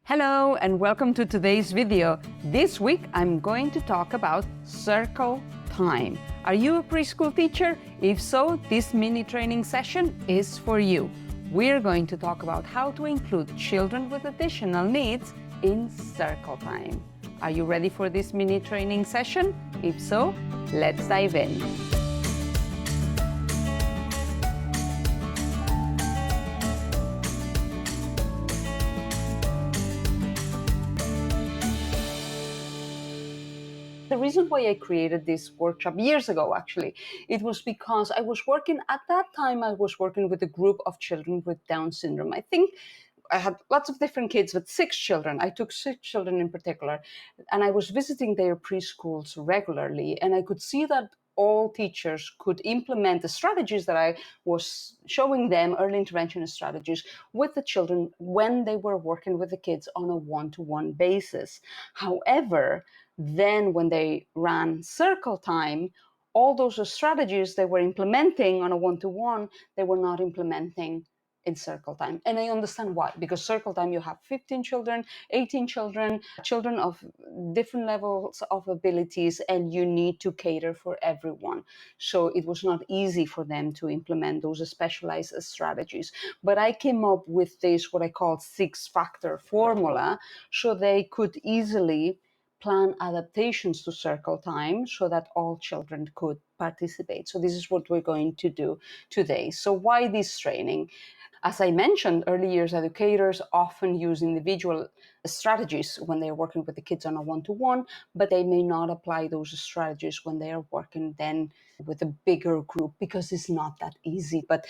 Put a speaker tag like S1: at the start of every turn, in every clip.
S1: Hello and welcome to today's video. This week I'm going to talk about circle time. Are you a preschool teacher? If so, this mini training session is for you. We're going to talk about how to include children with additional needs in circle time. Are you ready for this mini training session? If so, let's dive in. The reason why I created this workshop years ago, actually, it was because I was working with a group of children with Down syndrome. I think I had lots of different kids, but 6 children. I took 6 children in particular, and I was visiting their preschools regularly, and I could see that all teachers could implement the strategies that I was showing them, early intervention strategies, with the children when they were working with the kids on a one-to-one basis. However, then when they ran circle time, all those strategies they were implementing on a one-to-one, they were not implementing in circle time. And I understand why, because circle time you have 15 children, 18 children, children of different levels of abilities, and you need to cater for everyone. So it was not easy for them to implement those specialized strategies. But I came up with this, what I call 6-factor formula, so they could easily plan adaptations to circle time so that all children could participate. So this is what we're going to do today. So why this training? As I mentioned, early years educators often use individual strategies when they're working with the kids on a one-to-one, but they may not apply those strategies when they are working then with a bigger group, because it's not that easy. But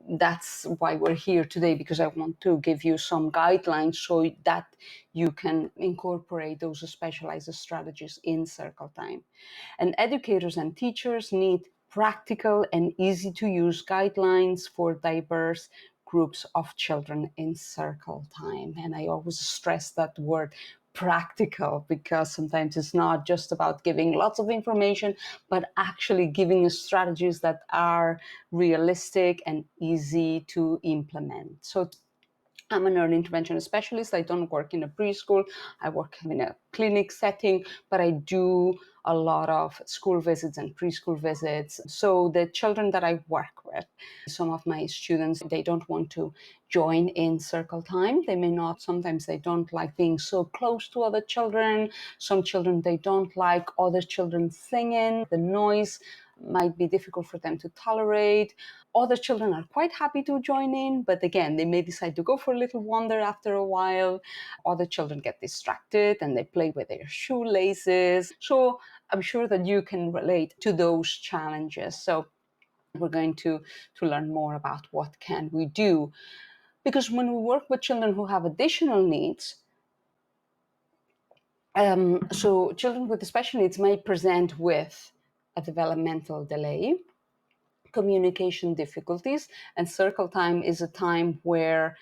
S1: that's why we're here today, because I want to give you some guidelines so that you can incorporate those specialized strategies in circle time. And educators and teachers need practical and easy to use guidelines for diverse groups of children in circle time. And I always stress that word practical, because sometimes it's not just about giving lots of information, but actually giving strategies that are realistic and easy to implement. So I'm an early intervention specialist. I don't work in a preschool. I work in a clinic setting, but I do a lot of school visits and preschool visits. So the children that I work with, some of my students, they don't want to join in circle time. They may not, sometimes they don't like being so close to other children. Some children, they don't like other children singing. The noise might be difficult for them to tolerate. Other children are quite happy to join in, but again, they may decide to go for a little wander after a while. Other children get distracted and they play with their shoelaces. So I'm sure that you can relate to those challenges. So we're going to learn more about what can we do. Because when we work with children who have additional needs, so children with special needs may present with a developmental delay, communication difficulties, and circle time is a time where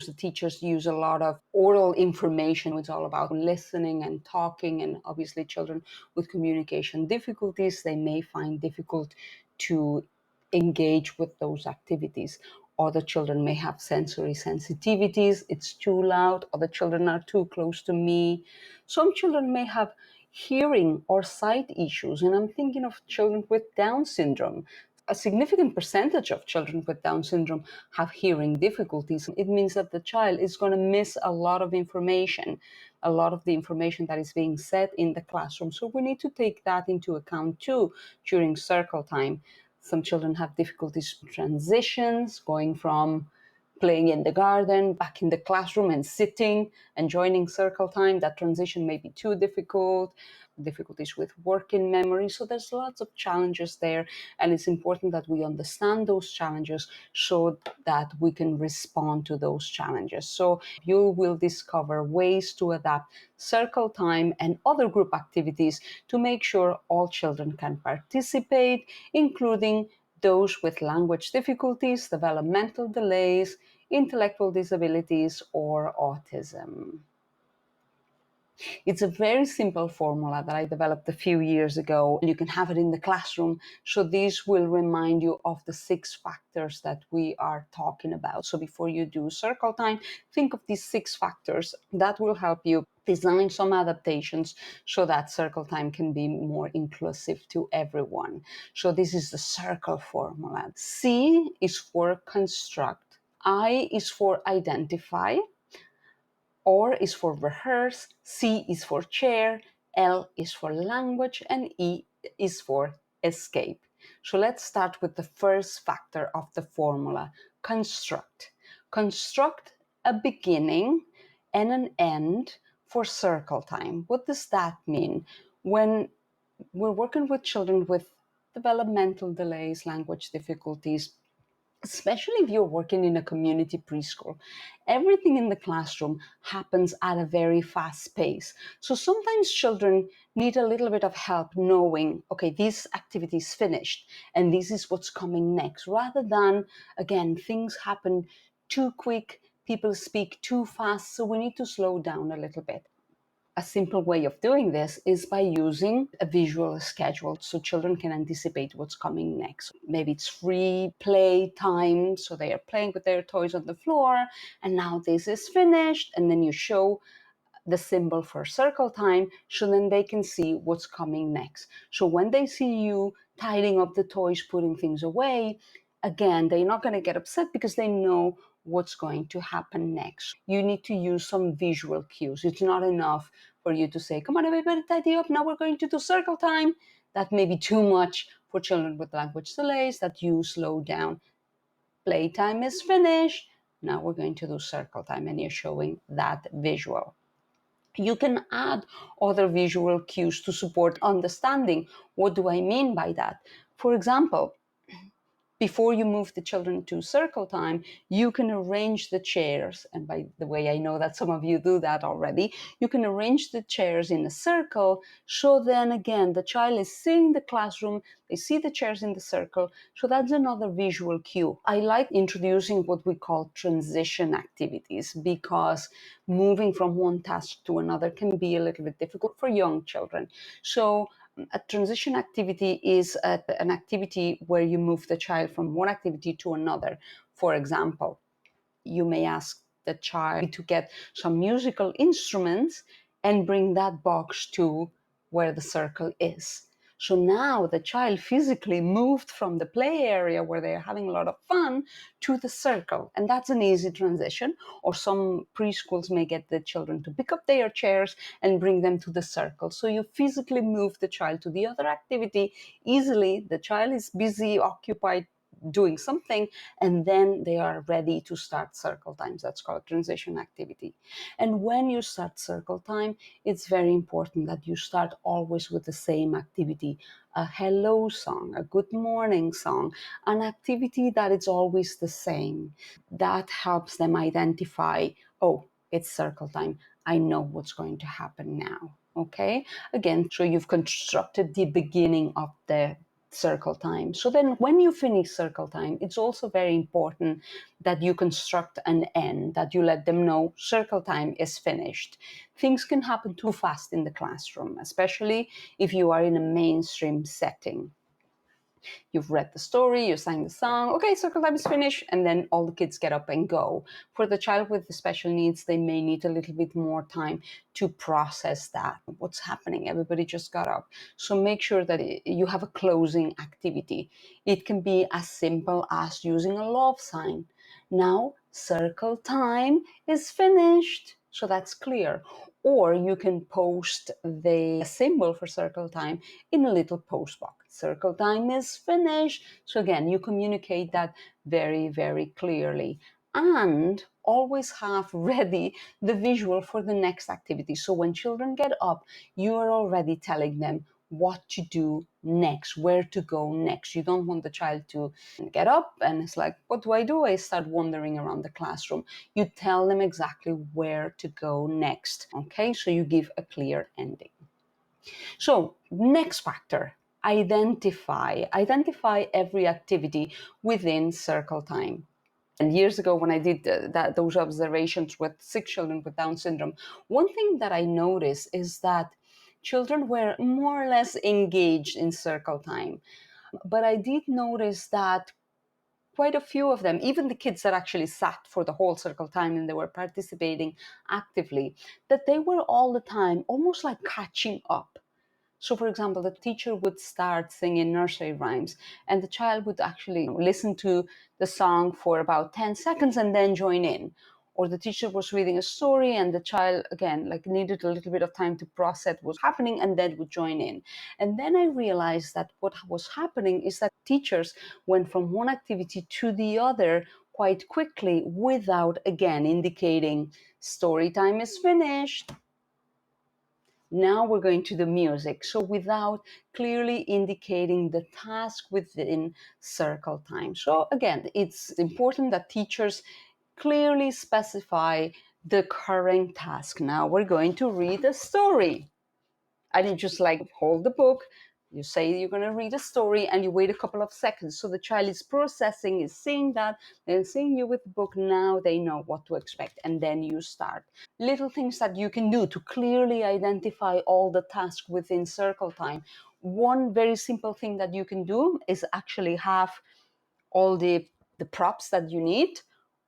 S1: the teachers use a lot of oral information. It's all about listening and talking, and obviously children with communication difficulties, they may find difficult to engage with those activities. Other children may have sensory sensitivities. It's too loud. Other children are too close to me. Some children may have hearing or sight issues, and I'm thinking of children with Down syndrome. A significant percentage of children with Down syndrome have hearing difficulties. It means that the child is going to miss a lot of information, a lot of the information that is being said in the classroom. So we need to take that into account too during circle time. Some children have difficulties with transitions, going from playing in the garden, back in the classroom and sitting and joining circle time. That transition may be too difficult, difficulties with working memory. So there's lots of challenges there, and it's important that we understand those challenges so that we can respond to those challenges. So you will discover ways to adapt circle time and other group activities to make sure all children can participate, including those with language difficulties, developmental delays, intellectual disabilities, or autism. It's a very simple formula that I developed a few years ago. You can have it in the classroom. So this will remind you of the 6 factors that we are talking about. So before you do circle time, think of these 6 factors. That will help you design some adaptations so that circle time can be more inclusive to everyone. So this is the circle formula. C is for construct. I is for identify. R is for rehearse, C is for chair, L is for language, and E is for escape. So let's start with the first factor of the formula, construct. Construct a beginning and an end for circle time. What does that mean? When we're working with children with developmental delays, language difficulties, especially if you're working in a community preschool, everything in the classroom happens at a very fast pace. So sometimes children need a little bit of help knowing, okay, this activity is finished and this is what's coming next, rather than, again, things happen too quick, people speak too fast, so we need to slow down a little bit. A simple way of doing this is by using a visual schedule so children can anticipate what's coming next. Maybe it's free play time, so they are playing with their toys on the floor, and now this is finished, and then you show the symbol for circle time so then they can see what's coming next. So when they see you tidying up the toys, putting things away, again, they're not going to get upset because they know what's going to happen next. You need to use some visual cues. It's not enough for you to say, come on, everybody, tidy up. Now we're going to do circle time. That may be too much for children with language delays, that you slow down. Playtime is finished. Now we're going to do circle time, and you're showing that visual. You can add other visual cues to support understanding. What do I mean by that? For example, before you move the children to circle time, you can arrange the chairs. And by the way, I know that some of you do that already. You can arrange the chairs in a circle. So then again, the child is seeing the classroom, they see the chairs in the circle. So that's another visual cue. I like introducing what we call transition activities, because moving from one task to another can be a little bit difficult for young children. So a transition activity is an activity where you move the child from one activity to another. For example, you may ask the child to get some musical instruments and bring that box to where the circle is. So now the child physically moved from the play area where they're having a lot of fun to the circle. And that's an easy transition. Or some preschools may get the children to pick up their chairs and bring them to the circle. So you physically move the child to the other activity easily. The child is busy, occupied doing something, and then they are ready to start circle times. That's called transition activity. And when you start circle time, it's very important that you start always with the same activity, a hello song, a good morning song, an activity that is always the same. That helps them identify, oh, it's circle time, I know what's going to happen now. Okay, again, so you've constructed the beginning of the circle time. So then when you finish circle time, it's also very important that you construct an end, that you let them know circle time is finished. Things can happen too fast in the classroom, especially if you are in a mainstream setting. You've read the story, you sang the song, okay, circle time is finished, and then all the kids get up and go. For the child with the special needs, they may need a little bit more time to process that. What's happening? Everybody just got up. So make sure that you have a closing activity. It can be as simple as using a love sign. Now, circle time is finished. So that's clear. Or you can post the symbol for circle time in a little post box. Circle time is finished. So again, you communicate that very, very clearly. And always have ready the visual for the next activity. So when children get up, you are already telling them what to do next, where to go next. You don't want the child to get up and it's like, what do? I start wandering around the classroom. You tell them exactly where to go next. Okay, so you give a clear ending. So next factor, identify every activity within circle time. And years ago, when I did those observations with 6 children with Down syndrome, one thing that I noticed is that children were more or less engaged in circle time. But I did notice that quite a few of them, even the kids that actually sat for the whole circle time and they were participating actively, that they were all the time almost like catching up. So, for example, the teacher would start singing nursery rhymes, and the child would actually listen to the song for about 10 seconds and then join in. Or the teacher was reading a story, and the child, again, like needed a little bit of time to process what was happening and then would join in. And then I realized that what was happening is that teachers went from one activity to the other quite quickly without, again, indicating story time is finished. Now we're going to the music. So without clearly indicating the task within circle time. So again, it's important that teachers clearly specify the current task. Now we're going to read a story. And you just like hold the book, you say you're going to read a story, and you wait a couple of seconds. So the child is processing, is seeing that, then seeing you with the book. Now they know what to expect. And then you start. Little things that you can do to clearly identify all the tasks within circle time. One very simple thing that you can do is actually have all the props that you need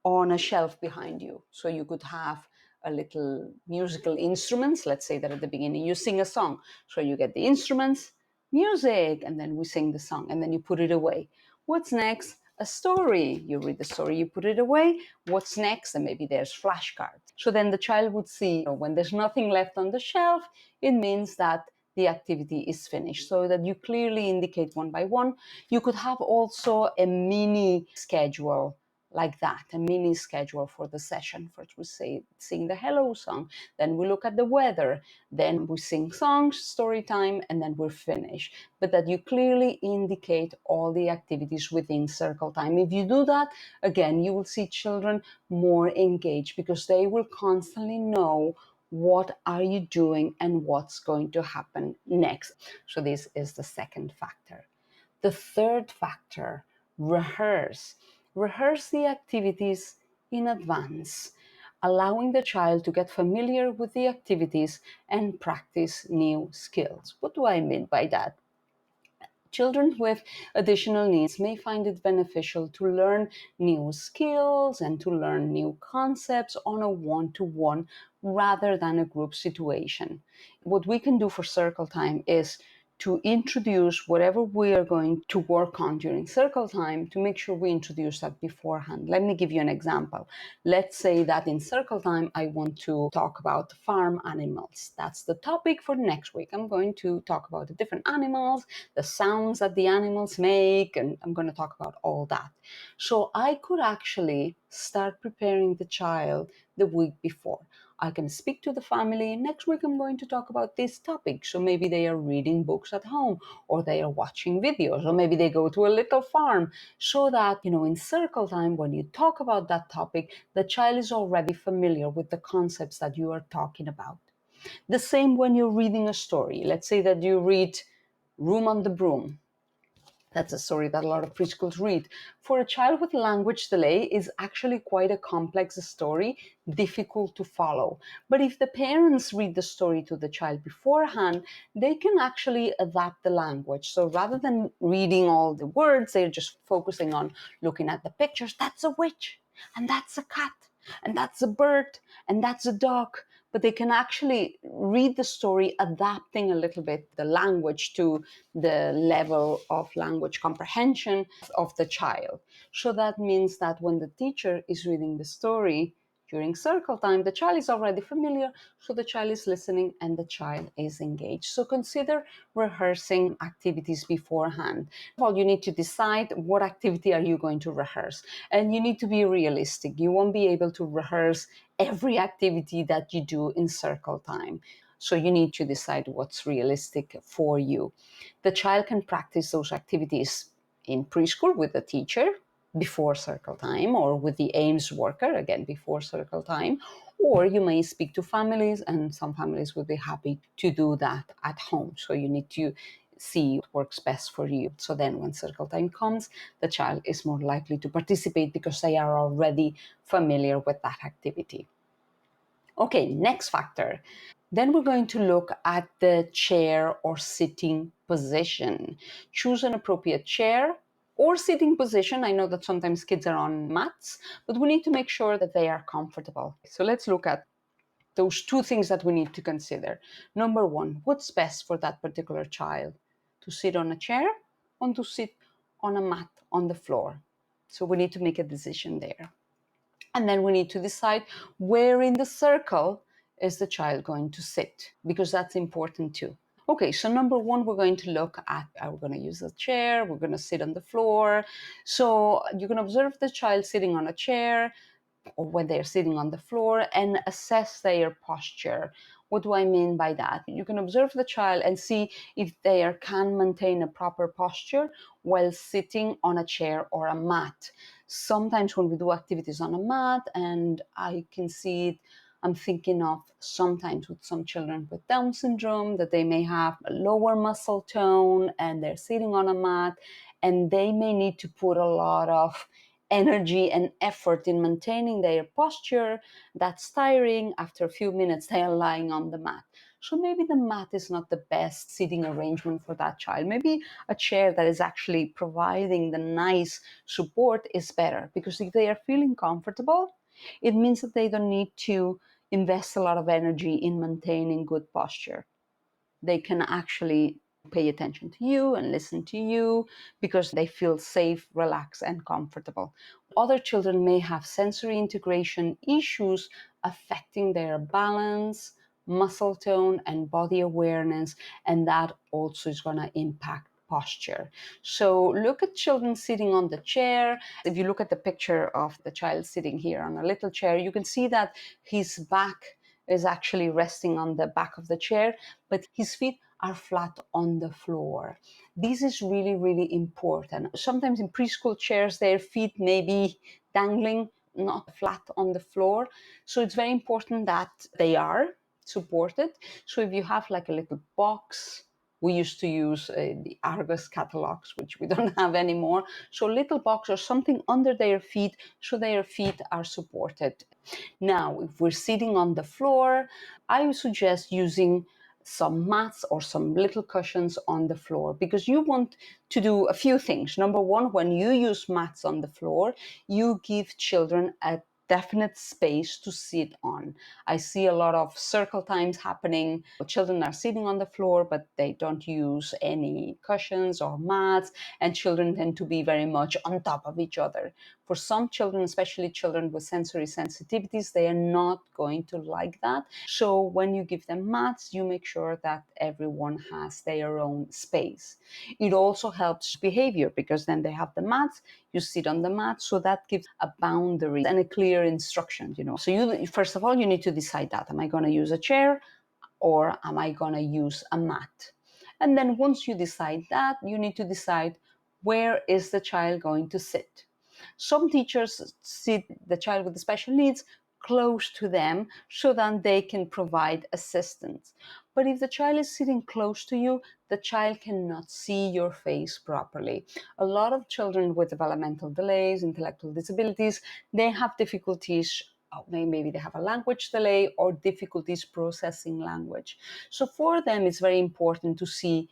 S1: on a shelf behind you. So you could have a little musical instruments. Let's say that at the beginning you sing a song. So you get the instruments, music, and then we sing the song, and then you put it away. What's next? A story. You read the story, you put it away. What's next? And maybe there's flashcards. So then the child would see, when there's nothing left on the shelf, it means that the activity is finished, so that you clearly indicate one by one. You could have also a mini schedule like that, a mini schedule for the session. First we say sing the hello song, then we look at the weather, then we sing songs, story time, and then we're finished. But that you clearly indicate all the activities within circle time. If you do that, again, you will see children more engaged because they will constantly know what are you doing and what's going to happen next. So this is the second factor. The third factor, rehearse. Rehearse the activities in advance, allowing the child to get familiar with the activities and practice new skills. What do I mean by that? Children with additional needs may find it beneficial to learn new skills and to learn new concepts on a one-to-one rather than a group situation. What we can do for circle time is to introduce whatever we are going to work on during circle time, to make sure we introduce that beforehand. Let me give you an example. Let's say that in circle time, I want to talk about farm animals. That's the topic for next week. I'm going to talk about the different animals, the sounds that the animals make, and I'm going to talk about all that. So I could actually start preparing the child the week before. I can speak to the family. Next week, I'm going to talk about this topic. So maybe they are reading books at home, or they are watching videos, or maybe they go to a little farm, so that, in circle time, when you talk about that topic, the child is already familiar with the concepts that you are talking about. The same when you're reading a story. Let's say that you read Room on the Broom. That's a story that a lot of preschools read. For a child with language delay, is actually quite a complex story, difficult to follow. But if the parents read the story to the child beforehand, they can actually adapt the language. So rather than reading all the words, they're just focusing on looking at the pictures. That's a witch, and that's a cat, and that's a bird, and that's a dog. But they can actually read the story, adapting a little bit the language to the level of language comprehension of the child. So that means that when the teacher is reading the story during circle time, the child is already familiar, so the child is listening and the child is engaged. So consider rehearsing activities beforehand. Well, you need to decide what activity are you going to rehearse, and you need to be realistic. You won't be able to rehearse every activity that you do in circle time. So you need to decide what's realistic for you. The child can practice those activities in preschool with the teacher before circle time, or with the AIMS worker, again, before circle time. Or you may speak to families, and some families would be happy to do that at home. So you need to see what works best for you. So then when circle time comes, the child is more likely to participate because they are already familiar with that activity. Okay, next factor. Then we're going to look at the chair or sitting position. Choose an appropriate chair or sitting position. I know that sometimes kids are on mats, but we need to make sure that they are comfortable. So let's look at those two things that we need to consider. Number one, what's best for that particular child? To sit on a chair or to sit on a mat on the floor? So we need to make a decision there. And then we need to decide where in the circle is the child going to sit, because that's important too. Okay, so number one, we're going to look at, we're going to use a chair, we're going to sit on the floor. So you can observe the child sitting on a chair or when they're sitting on the floor and assess their posture. What do I mean by that? You can observe the child and see if they can maintain a proper posture while sitting on a chair or a mat. Sometimes when we do activities on a mat, and I can see it, I'm thinking of sometimes with some children with Down syndrome that they may have a lower muscle tone and they're sitting on a mat and they may need to put a lot of energy and effort in maintaining their posture. That's tiring. After a few minutes, they are lying on the mat. So maybe the mat is not the best sitting arrangement for that child. Maybe a chair that is actually providing the nice support is better, because if they are feeling comfortable, it means that they don't need to invest a lot of energy in maintaining good posture. They can actually pay attention to you and listen to you because they feel safe, relaxed, and comfortable. Other children may have sensory integration issues affecting their balance, muscle tone, and body awareness, and that also is going to impact posture. So look at children sitting on the chair. If you look at the picture of the child sitting here on a little chair, you can see that his back is actually resting on the back of the chair, but his feet are flat on the floor. This is really, really important. Sometimes in preschool chairs, their feet may be dangling, not flat on the floor. So it's very important that they are supported. So if you have like a little box, we used to use the Argos catalogs, which we don't have anymore. So a little box or something under their feet so their feet are supported. Now, if we're sitting on the floor, I suggest using some mats or some little cushions on the floor, because you want to do a few things. Number one, when you use mats on the floor, you give children a definite space to sit on. I see a lot of circle times happening. Children are sitting on the floor, but they don't use any cushions or mats, and children tend to be very much on top of each other. For some children, especially children with sensory sensitivities, they are not going to like that. So when you give them mats, you make sure that everyone has their own space. It also helps behavior, because then they have the mats, you sit on the mat, so that gives a boundary and a clear instruction. So you, first of all, you need to decide that. Am I going to use a chair or am I going to use a mat? And then once you decide that, you need to decide, where is the child going to sit? Some teachers sit the child with the special needs close to them so that they can provide assistance. But if the child is sitting close to you, the child cannot see your face properly. A lot of children with developmental delays, intellectual disabilities, they have difficulties. Maybe they have a language delay or difficulties processing language. So for them, it's very important to see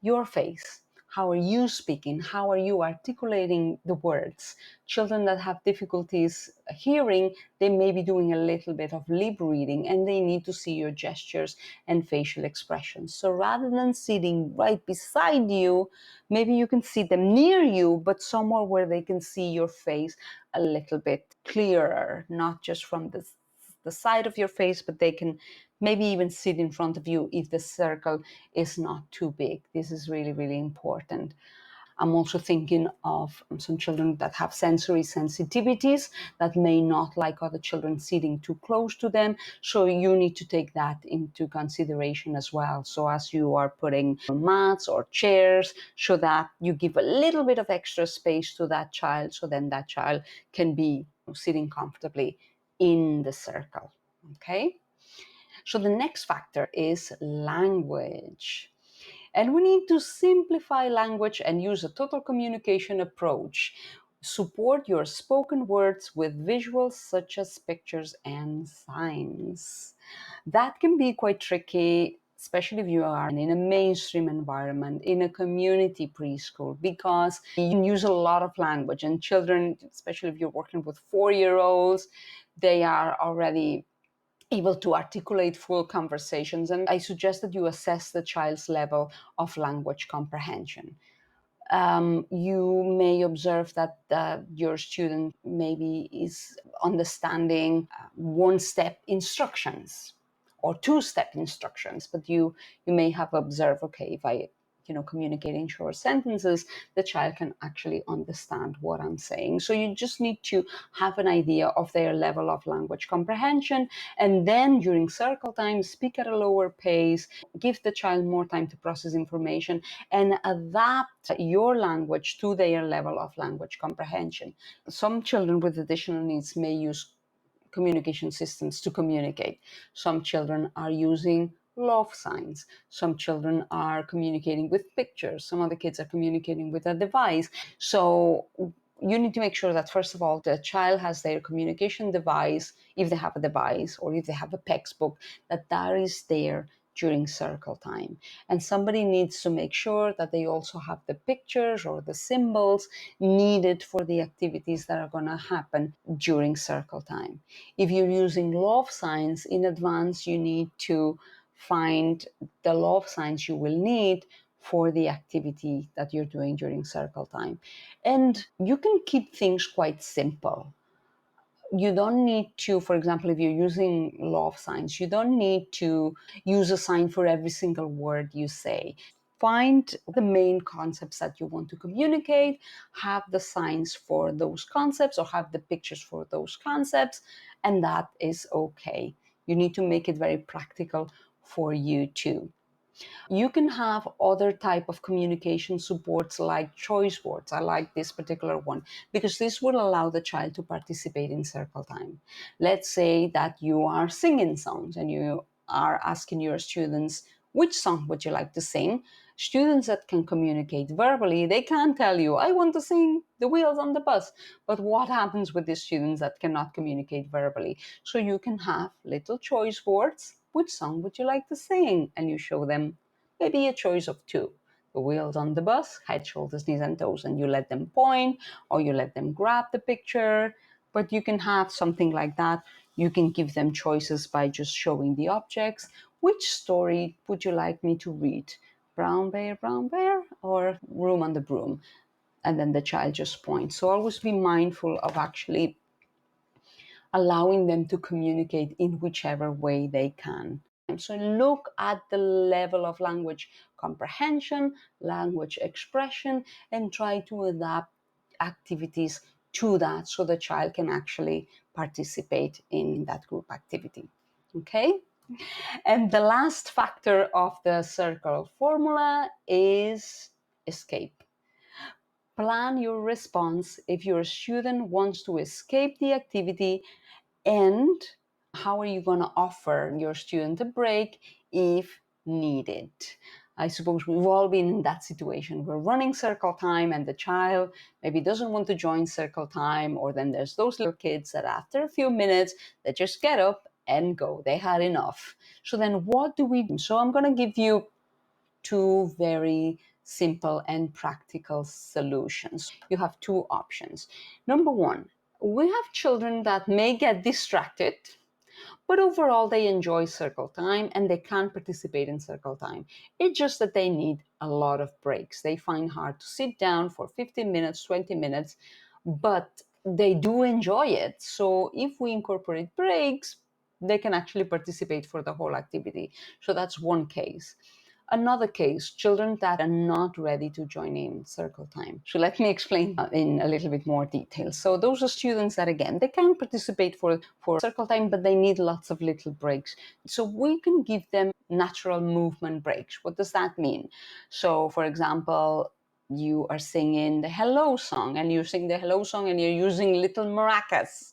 S1: your face. How are you speaking? How are you articulating the words? Children that have difficulties hearing, they may be doing a little bit of lip reading, and they need to see your gestures and facial expressions. So rather than sitting right beside you, maybe you can sit them near you, but somewhere where they can see your face a little bit clearer, not just from the side of your face, but they can maybe even sit in front of you if the circle is not too big. This is really, really important. I'm also thinking of some children that have sensory sensitivities that may not like other children sitting too close to them. So you need to take that into consideration as well. So as you are putting mats or chairs, so that you give a little bit of extra space to that child, so then that child can be sitting comfortably in the circle. Okay? So the next factor is language. And we need to simplify language and use a total communication approach. Support your spoken words with visuals such as pictures and signs. That can be quite tricky, especially if you are in a mainstream environment, in a community preschool, because you use a lot of language, and children, especially if you're working with 4-year-olds, they are already able to articulate full conversations. And I suggest that you assess the child's level of language comprehension. You may observe that your student maybe is understanding one-step instructions or two-step instructions, but you may have observed, okay, if I communicate in short sentences, the child can actually understand what I'm saying. So you just need to have an idea of their level of language comprehension, and then during circle time, speak at a lower pace, give the child more time to process information, and adapt your language to their level of language comprehension. Some children with additional needs may use communication systems to communicate. Some children are using love signs. Some children are communicating with pictures. Some other kids are communicating with a device. So you need to make sure that, first of all, the child has their communication device, if they have a device, or if they have a textbook, that is there during circle time. And somebody needs to make sure that they also have the pictures or the symbols needed for the activities that are going to happen during circle time. If you're using love signs in advance, you need to find the love signs you will need for the activity that you're doing during circle time. And you can keep things quite simple. You don't need to, for example, if you're using love signs, you don't need to use a sign for every single word you say. Find the main concepts that you want to communicate, have the signs for those concepts or have the pictures for those concepts, and that is okay. You need to make it very practical for you too. You can have other type of communication supports like choice words. I like this particular one because this will allow the child to participate in circle time. Let's say that you are singing songs and you are asking your students, which song would you like to sing? Students that can communicate verbally, they can tell you, I want to sing The Wheels on the Bus. But what happens with the students that cannot communicate verbally? So you can have little choice words. Which song would you like to sing? And you show them maybe a choice of two. The wheels on the bus, head, shoulders, knees, and toes, and you let them point or you let them grab the picture. But you can have something like that. You can give them choices by just showing the objects. Which story would you like me to read? Brown bear, or Room on the Broom? And then the child just points. So always be mindful of actually allowing them to communicate in whichever way they can. So look at the level of language comprehension, language expression, and try to adapt activities to that so the child can actually participate in that group activity. Okay? And the last factor of the circle formula is escape. Plan your response if your student wants to escape the activity, and how are you going to offer your student a break if needed? I suppose we've all been in that situation. We're running circle time and the child maybe doesn't want to join circle time, or then there's those little kids that after a few minutes, they just get up and go. They had enough. So then what do we do? So I'm going to give you two very simple and practical solutions. You have two options. Number one, we have children that may get distracted, but overall they enjoy circle time and they can participate in circle time. It's just that they need a lot of breaks. They find hard to sit down for 15 minutes, 20 minutes, but they do enjoy it. So if we incorporate breaks, they can actually participate for the whole activity. So that's one case. Another case, children that are not ready to join in circle time. So let me explain in a little bit more detail. So those are students that, again, they can participate for circle time, but they need lots of little breaks. So we can give them natural movement breaks. What does that mean? So, for example, you are singing the hello song, and you sing the hello song and you're using little maracas.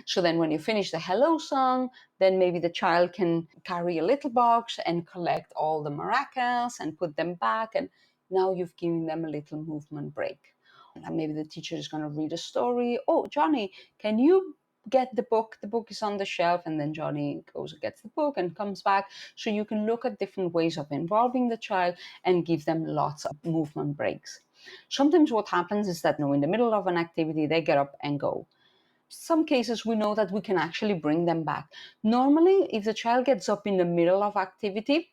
S1: So then when you finish the hello song, then maybe the child can carry a little box and collect all the maracas and put them back, and now you've given them a little movement break. And maybe the teacher is going to read a story. Oh, Johnny, can you get the book? The book is on the shelf. And then Johnny goes and gets the book and comes back. So you can look at different ways of involving the child and give them lots of movement breaks. Sometimes what happens is that, in the middle of an activity, they get up and go. Some cases we know that we can actually bring them back. Normally, if the child gets up in the middle of activity,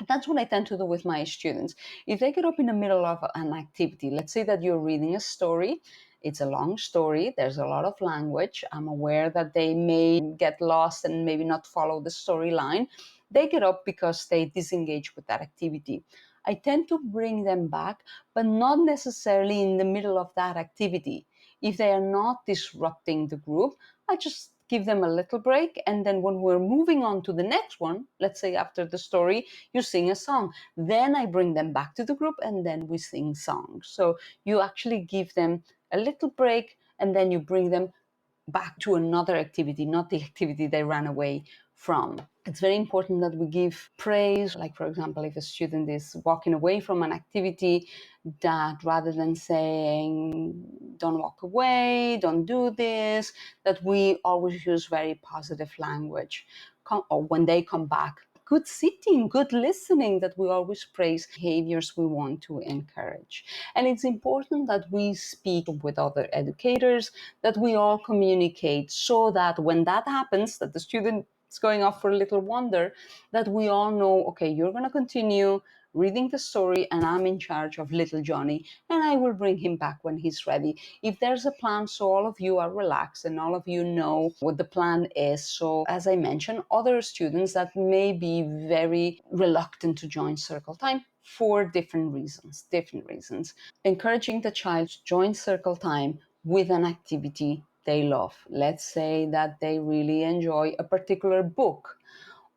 S1: that's what I tend to do with my students. If they get up in the middle of an activity, let's say that you're reading a story, it's a long story, there's a lot of language, I'm aware that they may get lost and maybe not follow the storyline. They get up because they disengage with that activity. I tend to bring them back, but not necessarily in the middle of that activity. If they are not disrupting the group, I just give them a little break, and then when we're moving on to the next one, let's say after the story you sing a song, then I bring them back to the group and then we sing songs. So you actually give them a little break and then you bring them back to another activity, not the activity they ran away from. It's very important that we give praise. Like, for example, if a student is walking away from an activity, that rather than saying, don't walk away, don't do this, that we always use very positive language. Or when they come back, good sitting, good listening, that we always praise behaviors we want to encourage. And it's important that we speak with other educators, that we all communicate, so that when that happens, that the student is going off for a little wander, that we all know, okay, you're going to continue reading the story and I'm in charge of little Johnny and I will bring him back when he's ready. If there's a plan, so all of you are relaxed and all of you know what the plan is. So as I mentioned, other students that may be very reluctant to join circle time for different reasons. Encouraging the child to join circle time with an activity they love. Let's say that they really enjoy a particular book,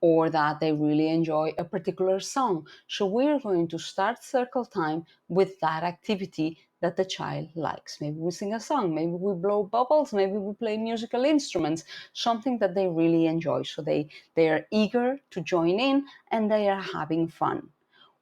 S1: or that they really enjoy a particular song. So we're going to start circle time with that activity that the child likes. Maybe we sing a song, maybe we blow bubbles, maybe we play musical instruments, something that they really enjoy. So they are eager to join in and they are having fun.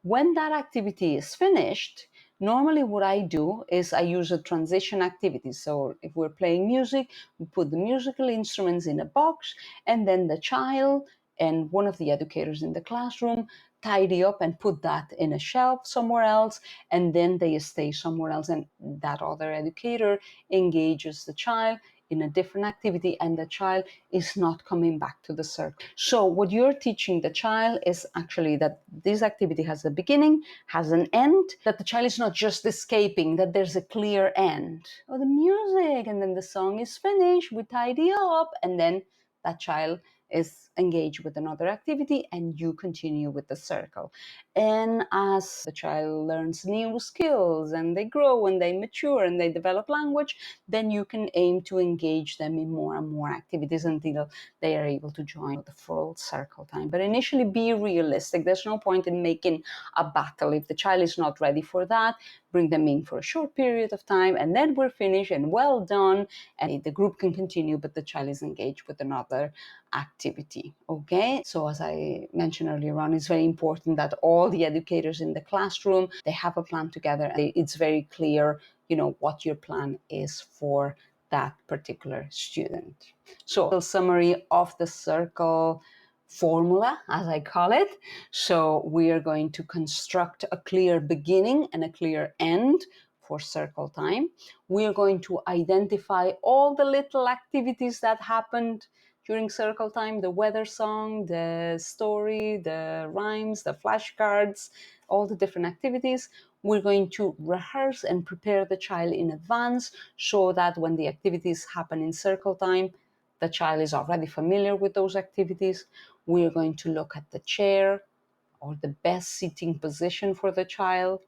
S1: When that activity is finished, normally what I do is I use a transition activity. So if we're playing music, we put the musical instruments in a box, and then the child and one of the educators in the classroom tidy up and put that in a shelf somewhere else, and then they stay somewhere else, and that other educator engages the child in a different activity, and the child is not coming back to the circle. So what you're teaching the child is actually that this activity has a beginning, has an end, that the child is not just escaping, that there's a clear end. Oh, the music, and then the song is finished, we tidy up, and then that child is engaged with another activity and you continue with the circle. And as the child learns new skills and they grow and they mature and they develop language, then you can aim to engage them in more and more activities until they are able to join the full circle time. But initially, be realistic. There's no point in making a battle. If the child is not ready for that, bring them in for a short period of time and then we're finished and well done, and the group can continue, but the child is engaged with another activity. Okay, so as I mentioned earlier on, it's very important that all the educators in the classroom, they have a plan together. It's very clear, what your plan is for that particular student. So a summary of the circle formula, as I call it. So we are going to construct a clear beginning and a clear end for circle time. We are going to identify all the little activities that happened during circle time, the weather song, the story, the rhymes, the flashcards, all the different activities. We're going to rehearse and prepare the child in advance so that when the activities happen in circle time, the child is already familiar with those activities. We're going to look at the chair or the best seating position for the child.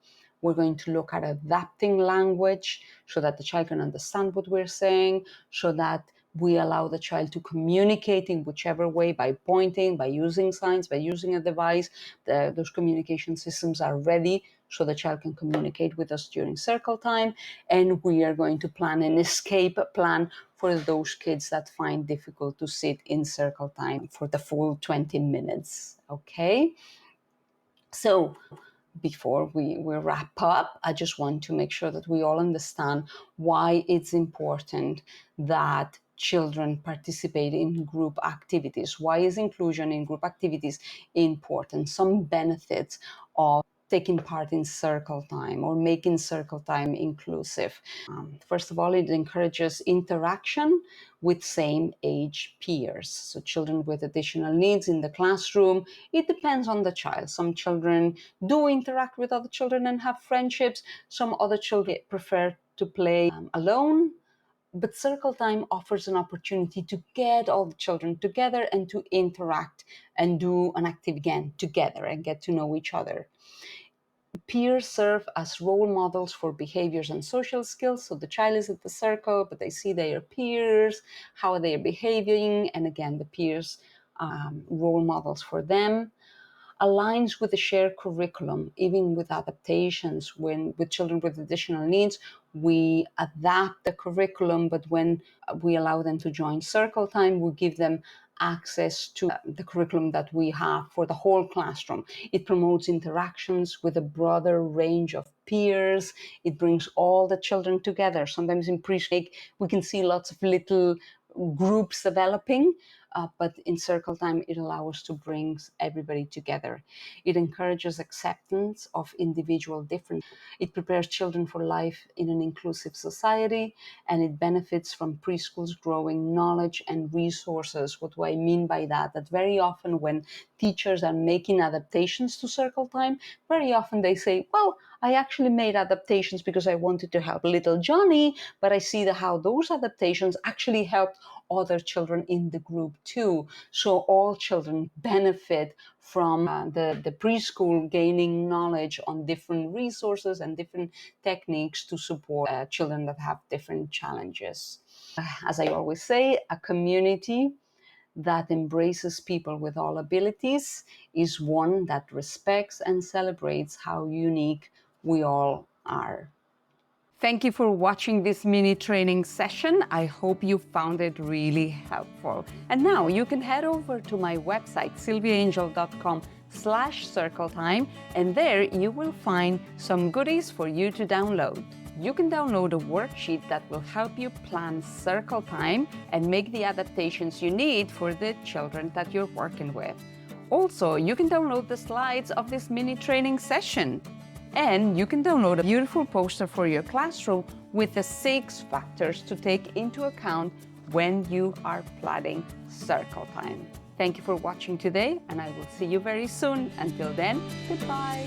S1: We're going to look at adapting language so that the child can understand what we're saying, so that we allow the child to communicate in whichever way, by pointing, by using signs, by using a device. Those communication systems are ready so the child can communicate with us during circle time. And we are going to plan an escape plan for those kids that find difficult to sit in circle time for the full 20 minutes. Okay? So before we wrap up, I just want to make sure that we all understand why it's important that children participate in group activities. Why is inclusion in group activities important? Some benefits of taking part in circle time or making circle time inclusive. First of all, it encourages interaction with same age peers. So children with additional needs in the classroom, it depends on the child. Some children do interact with other children and have friendships. Some other children prefer to play alone. But circle time offers an opportunity to get all the children together and to interact and do an activity again together and get to know each other. Peers serve as role models for behaviors and social skills. So the child is at the circle, but they see their peers, how they are behaving, and again, the peers role models for them. Aligns with the shared curriculum, even with adaptations. When with children with additional needs, we adapt the curriculum, but when we allow them to join circle time, we give them access to the curriculum that we have for the whole classroom. It promotes interactions with a broader range of peers. It brings all the children together. Sometimes in preschool, we can see lots of little groups developing, but in circle time, it allows us to bring everybody together. It encourages acceptance of individual differences. It prepares children for life in an inclusive society, and it benefits from preschools growing knowledge and resources. What do I mean by that? That very often when teachers are making adaptations to circle time, very often they say, well, I actually made adaptations because I wanted to help little Johnny, but I see how those adaptations actually helped other children in the group too. So all children benefit from the preschool gaining knowledge on different resources and different techniques to support children that have different challenges. As I always say, a community that embraces people with all abilities is one that respects and celebrates how unique we all are. Thank you for watching this mini training session. I hope you found it really helpful. And now you can head over to my website, silviaangel.com/circletime, and there you will find some goodies for you to download. You can download a worksheet that will help you plan circle time and make the adaptations you need for the children that you're working with. Also, you can download the slides of this mini training session. And you can download a beautiful poster for your classroom with the 6 factors to take into account when you are planning circle time. Thank you for watching today, and I will see you very soon. Until then, goodbye.